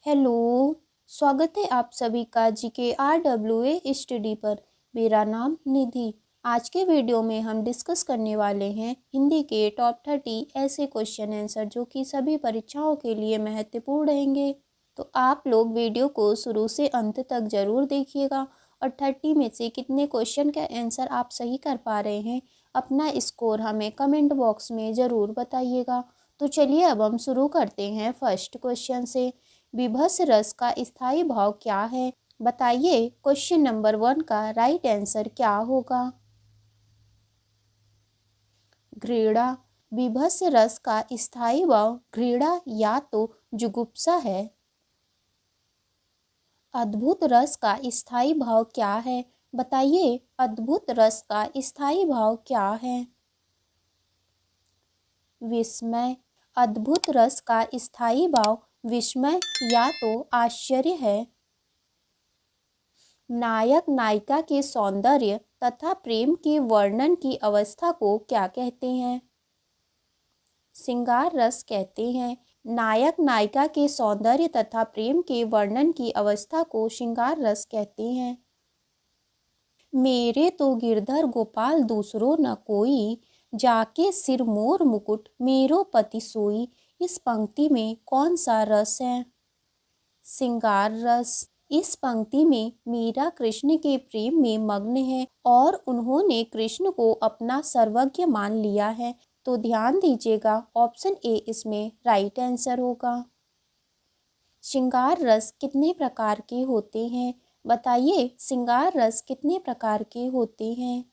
Hello. स्वागत है आप सभी का GKRWA स्टडी पर। मेरा नाम निधि। आज के वीडियो में हम डिस्कस करने वाले हैं हिंदी के टॉप 30 ऐसे क्वेश्चन आंसर जो कि सभी परीक्षाओं के लिए महत्वपूर्ण रहेंगे। तो आप लोग वीडियो को शुरू से अंत तक ज़रूर देखिएगा और 30 में से कितने क्वेश्चन का आंसर आप सही कर पा रहे हैं अपना स्कोर हमें कमेंट बॉक्स में ज़रूर बताइएगा। तो चलिए अब हम शुरू करते हैं फर्स्ट क्वेश्चन से। विभत्स रस का स्थायी भाव क्या है? बताइए क्वेश्चन नंबर 1 का राइट आंसर क्या होगा? घृणा। विभत्स रस का स्थायी भाव घृणा या तो जुगुप्सा है। अद्भुत रस का स्थायी भाव क्या है? बताइए अद्भुत रस का स्थायी भाव क्या है? विस्मय। अद्भुत रस का स्थायी भाव विस्मय या तो आश्चर्य है। नायक नायिका के सौंदर्य तथा प्रेम के वर्णन की अवस्था को क्या कहते हैं? श्रृंगार रस कहते हैं। नायक नायिका के सौंदर्य तथा प्रेम के वर्णन की अवस्था को श्रृंगार रस कहते हैं। मेरे तो गिरधर गोपाल दूसरो न कोई, जाके सिर मोर मुकुट मेरो पति सोई। इस पंक्ति में कौन सा रस है? श्रृंगार रस। इस पंक्ति में मीरा कृष्ण के प्रेम में मग्न है और उन्होंने कृष्ण को अपना सर्वज्ञ मान लिया है। तो ध्यान दीजिएगा ऑप्शन ए इसमें राइट आंसर होगा। श्रृंगार रस कितने प्रकार के होते हैं? बताइए श्रृंगार रस कितने प्रकार के होते हैं?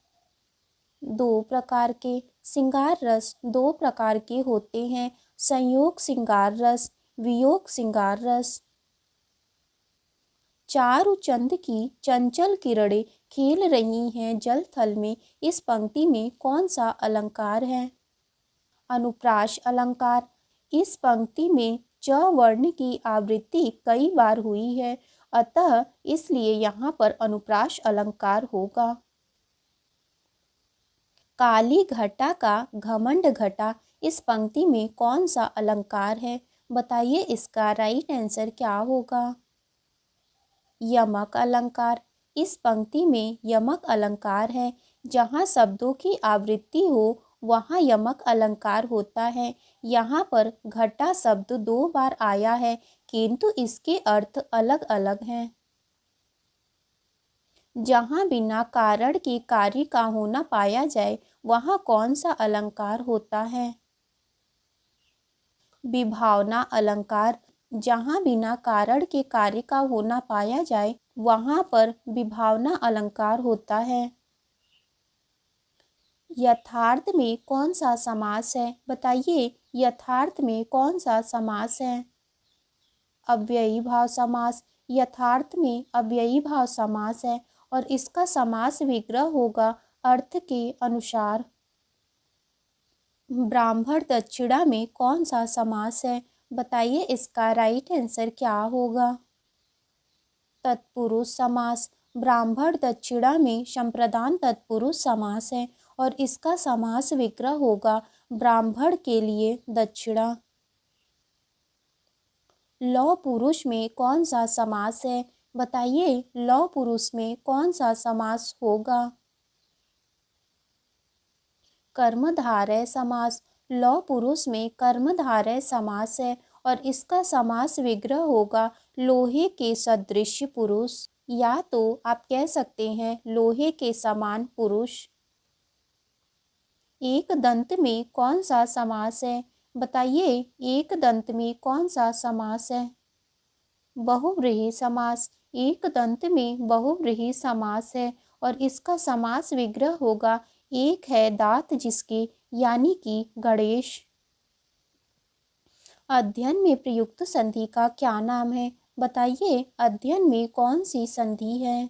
2 प्रकार के। श्रृंगार रस 2 प्रकार के होते हैं, संयोग श्रृंगार रस, वियोग श्रृंगार रस। चारु चंद की चंचल किरणें खेल रही हैं जल थल में। इस पंक्ति में कौन सा अलंकार है? अनुप्रास अलंकार। इस पंक्ति में च वर्ण की आवृत्ति कई बार हुई है, अतः इसलिए यहाँ पर अनुप्रास अलंकार होगा। काली घटा का घमंड घटा। इस पंक्ति में कौन सा अलंकार है? बताइए इसका राइट आंसर क्या होगा? यमक अलंकार। इस पंक्ति में यमक अलंकार है। जहाँ शब्दों की आवृत्ति हो वहाँ यमक अलंकार होता है। यहाँ पर घटा शब्द 2 बार आया है किंतु इसके अर्थ अलग अलग हैं। जहाँ बिना कारण के कार्य का होना पाया जाए वहाँ कौन सा अलंकार होता है? विभावना अलंकार। जहाँ बिना कारण के कार्य का होना पाया जाए वहाँ पर विभावना अलंकार होता है। यथार्थ में कौन सा समास है? बताइए यथार्थ में कौन सा समास है? अव्ययी भाव समास। यथार्थ में अव्ययी भाव समास है और इसका समास विग्रह होगा अर्थ के अनुसार। ब्राह्मण दक्षिणा में कौन सा समास है? बताइए इसका राइट आंसर क्या होगा? तत्पुरुष समास। ब्राह्मण दक्षिणा में संप्रदान तत्पुरुष समास है और इसका समास विग्रह होगा ब्राह्मण के लिए दक्षिणा। लौ पुरुष में कौन सा समास है? बताइए लौ पुरुष में कौन सा समास होगा? कर्मधारय समास। लौ पुरुष में कर्मधारय समास है और इसका समास विग्रह होगा लोहे के सदृश पुरुष या तो आप कह सकते हैं लोहे के समान पुरुष। एक दंत में कौन सा समास है? बताइए एक दंत में कौन सा समास है? बहुव्रीहि समास। एक दंत में बहुव्रीहि समास है और इसका समास विग्रह होगा एक है दांत जिसके यानी कि गणेश। अध्ययन में प्रयुक्त संधि का क्या नाम है? बताइए अध्ययन में कौन सी संधि है?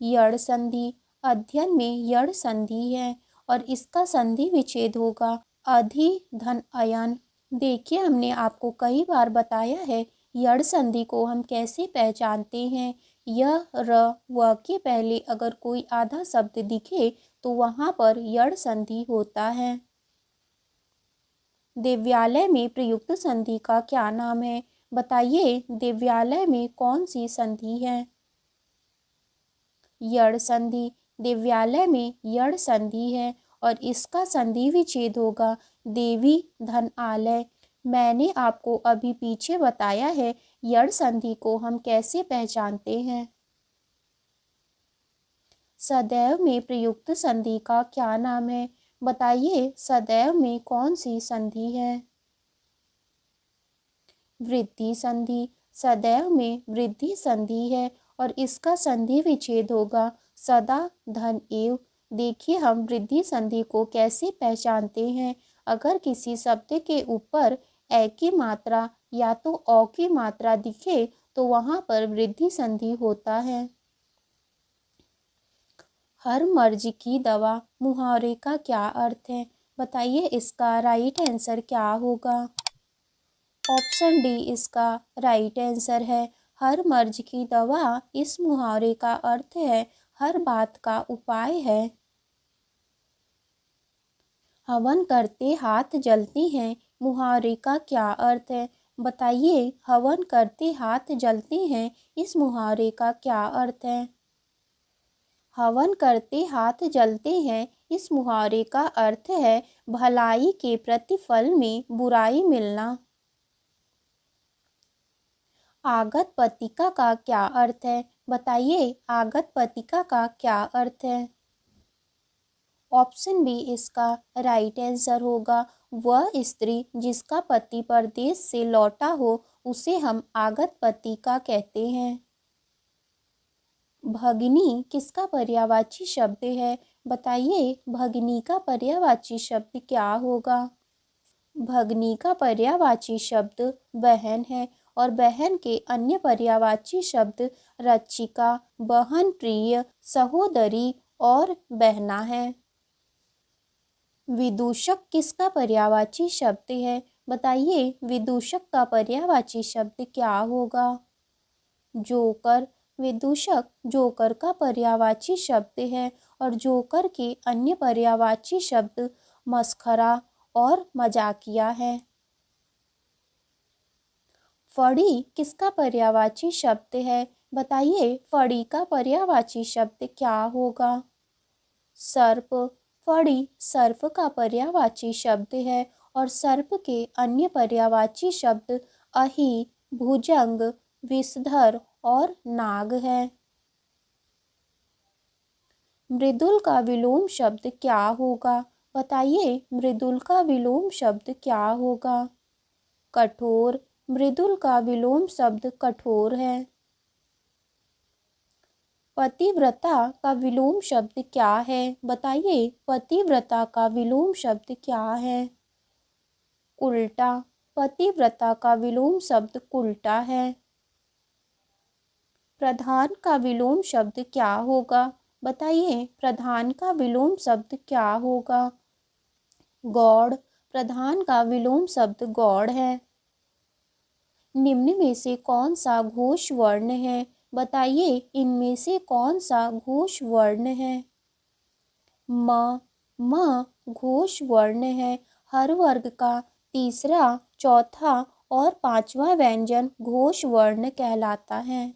यड़ संधि। अध्ययन में यड़ संधि है और इसका संधि विच्छेद होगा अधि धन अयन। देखिए हमने आपको कई बार बताया है यड़ संधि को हम कैसे पहचानते हैं। य र व के पहले अगर कोई आधा शब्द दिखे तो वहाँ पर यड़ संधि होता है। दिव्यालय में प्रयुक्त संधि का क्या नाम है? बताइए दिव्यालय में कौन सी संधि है? यड़ संधि। दिव्यालय में यड़ संधि है और इसका संधि विच्छेद होगा देवी धन आलय। मैंने आपको अभी पीछे बताया है यड़ संधि को हम कैसे पहचानते हैं। सदैव में प्रयुक्त संधि का क्या नाम है? बताइए सदैव में कौन सी संधि है? वृद्धि संधि। सदैव में वृद्धि संधि है और इसका संधि विच्छेद होगा सदा धन एव। देखिए हम वृद्धि संधि को कैसे पहचानते हैं। अगर किसी शब्द के ऊपर ए की मात्रा या तो औ की मात्रा दिखे तो वहाँ पर वृद्धि संधि होता है। हर मर्ज की दवा मुहावरे का क्या अर्थ है? बताइए इसका राइट आंसर क्या होगा? ऑप्शन डी इसका राइट आंसर है। हर मर्ज की दवा इस मुहावरे का अर्थ है हर बात का उपाय है। हवन करते हाथ जलते हैं मुहावरे का क्या अर्थ है? बताइए हवन करते हाथ जलते हैं इस मुहावरे का क्या अर्थ है? हवन करते हाथ जलते हैं इस मुहावरे का अर्थ है भलाई के प्रतिफल में बुराई मिलना। आगत पतिका का क्या अर्थ है? बताइए आगत पतिका का क्या अर्थ है? ऑप्शन बी इसका राइट आंसर होगा। वह स्त्री जिसका पति परदेश से लौटा हो उसे हम आगत पतिका कहते हैं। भगिनी किसका पर्यायवाची शब्द है? बताइए भगिनी का पर्यायवाची शब्द क्या होगा? भगिनी का पर्यायवाची शब्द बहन है और बहन के अन्य पर्यायवाची शब्द रक्षिका, बहन प्रिय, सहोदरी और बहना है। विदूषक किसका पर्यायवाची शब्द है? बताइए विदूषक का पर्यायवाची शब्द क्या होगा? जोकर। विदूषक जोकर का पर्यायवाची शब्द है और जोकर के अन्य पर्यायवाची शब्द मस्खरा और मजाकिया है। फड़ी किसका पर्यायवाची शब्द है? बताइए फड़ी का पर्यायवाची शब्द क्या होगा? सर्प। फड़ी सर्प का पर्यायवाची शब्द है और सर्प के अन्य पर्यायवाची शब्द अहि, भुजंग, विषधर और नाग है। मृदुल का विलोम शब्द क्या होगा? बताइए मृदुल का विलोम शब्द क्या होगा? कठोर। मृदुल का विलोम शब्द कठोर है। पतिव्रता का विलोम शब्द क्या है? बताइए पतिव्रता का विलोम शब्द क्या है? उल्टा। पतिव्रता का विलोम शब्द उल्टा है। प्रधान का विलोम शब्द क्या होगा? बताइए प्रधान का विलोम शब्द क्या होगा? गौड़। प्रधान का विलोम शब्द गौड़ है। निम्न में से कौन सा घोष वर्ण है? बताइए इनमें से कौन सा घोष वर्ण है? म घोष वर्ण है। हर वर्ग का तीसरा, चौथा और पांचवा व्यंजन घोष वर्ण कहलाता है।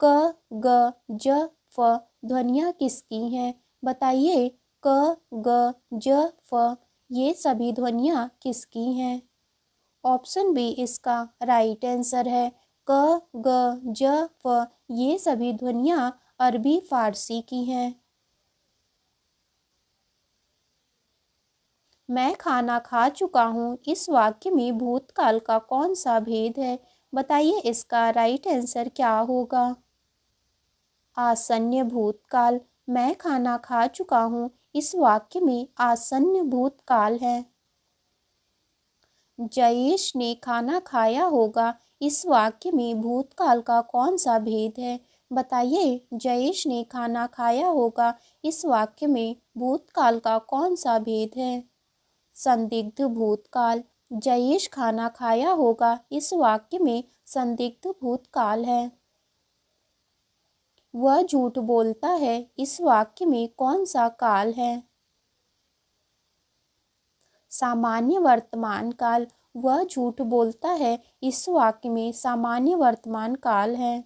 क, ग, ज, फ ध्वनियाँ किसकी हैं? बताइए क, ग, ज, फ ये सभी ध्वनियाँ किसकी हैं? ऑप्शन बी इसका राइट आंसर है। क, ग, ज, फ ये सभी ध्वनियाँ अरबी फारसी की हैं। मैं खाना खा चुका हूँ इस वाक्य में भूतकाल का कौन सा भेद है? बताइए इसका राइट आंसर क्या होगा? आसन्न भूतकाल। मैं खाना खा चुका हूँ इस वाक्य में आसन्न भूतकाल है। जयेश ने खाना खाया होगा इस वाक्य में भूतकाल का कौन सा भेद है? बताइए जयेश ने खाना खाया होगा इस वाक्य में भूतकाल का कौन सा भेद है? संदिग्ध भूतकाल। जयेश खाना खाया होगा इस वाक्य में संदिग्ध भूतकाल है। वह झूठ बोलता है इस वाक्य में कौन सा काल है? सामान्य वर्तमान काल। वह झूठ बोलता है इस वाक्य में सामान्य वर्तमान काल है।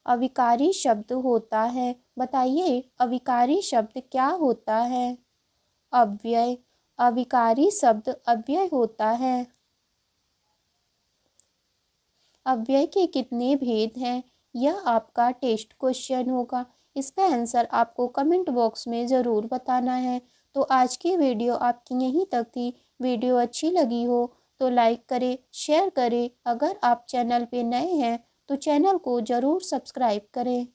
अविकारी शब्द होता है। बताइए अविकारी शब्द क्या होता है? अव्यय। अविकारी शब्द अव्यय होता है। अव्यय के कितने भेद हैं? यह आपका टेस्ट क्वेश्चन होगा। इसका आंसर आपको कमेंट बॉक्स में ज़रूर बताना है। तो आज की वीडियो आपकी यहीं तक थी। वीडियो अच्छी लगी हो तो लाइक करें, शेयर करें। अगर आप चैनल पे नए हैं तो चैनल को ज़रूर सब्सक्राइब करें।